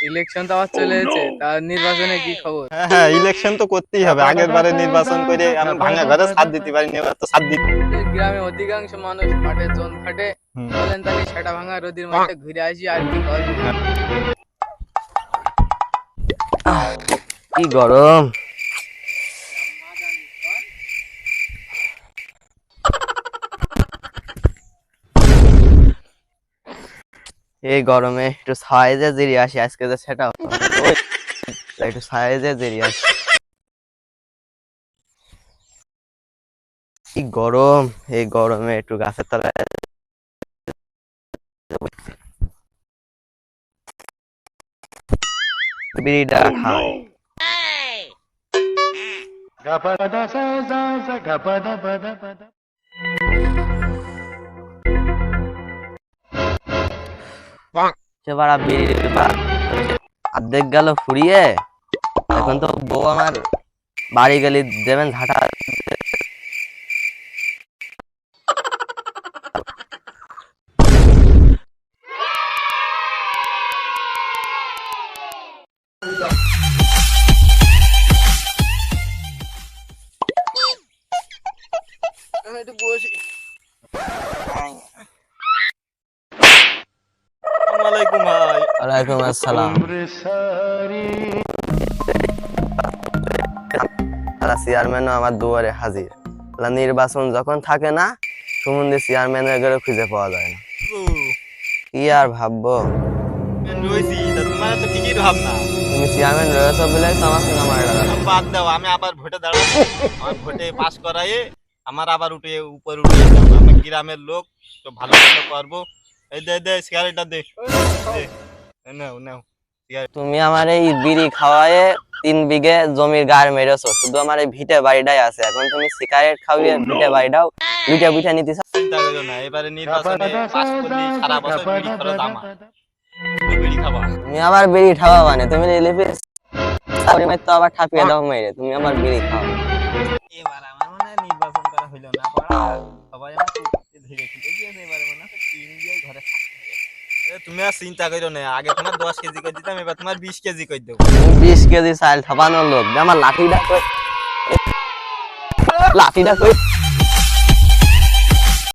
Election তো আবার চলে এসেছে, তার নির্বাচনে কি খবর? হ্যাঁ হ্যাঁ, ইলেকশন তো করতেই হবে। আগের বারে নির্বাচন করে আমি ভাঙা ঘরে ছাদ দিতে পারিনি, এবার তো ছাদ দিতে। আমাদের গ্রামে অধিকাংশ মানুষ মাঠে জন খাটে। হুম। বলেন তাহলে সেটা ভাঙা রোদের মধ্যে ঘুরে আসি আর কি করবো। কি গরম। এই গরমে একটু ছায়ে যে জিরিয়ে আসি, আজকে যে সেটা একটু ছায়ে যে জিরিয়ে আসি। কি গরম, এই গরমে একটু গাছের তলায় বিড়িটা খাই। সেবার বিড়ি অর্ধেক গেল ফুরিয়ে, এখন তো বউ আমার বাড়ি গেলে দেবেন ঝাঁটা। আমি একটু বসি। আসসালামু আলাইকুম ভাই। ওয়ালাইকুম আসসালাম। চেয়ারম্যানও আমার দুয়ারে হাজির। নির্বাচন যখন থাকে না, সুমন্দি চেয়ারম্যানের ঘরে খুঁজে পাওয়া যায় না। কি আর ভাববো, রয়েছি তা তোমার তো ঠিকই ভাবনা। তুমি চেয়ারম্যান রয়েছো বলে তো আমার সঙ্গে আমার বাদ দাও, আমি আবার ভোটে দাঁড়াবো। আমার ভোটে পাস করায়ে আমার আবার উপরে উঠে যাবো। আমি গ্রামের লোক, তো ভালো ভালো করবো। এই দে দে সিগারেটটা দে, দে। নাও নাও। তুমি আমার এই বিড়ি খাওয়ায়ে 3 বিঘে জমির গায়ে মেরেছো, শুধু আমার এই ভিটে বাড়িটাই আছে। এখন তুমি সিগারেট খাওয়িয়ে ভিটে বাড়িটাও লুটে পিঠে নিতে চাও। চিন্তা করো না, এবারে নির্বাচনে পাস করলে সারা বছর বিড়ি খরচ আমার। শুধু বিড়ি খাবা। তুমি আবার বিড়ি খাওয়া মানে তুমি লিপিস তো আবার ঠাপিয়ে দাও মেরে, তুমি আমার বিড়ি খাও। এবার আমার মনে হয় নির্বাচন করা হইলো না, পাড়া সবাই আমার কুকুরকে ধরে খেতে গিয়েছে। এবারে মনে হচ্ছে 3 দিয়ে ঘরে থাকতে হবে। তুমি আর চিন্তা করো না, আগে তোমার 10 কেজি করে দিতাম, এবার তোমার 20 কেজি করে দেবো। তুমি 20 কেজি চাল ঠাপানোর লোক, আমার লাঠিটা কই, লাঠিটা কই।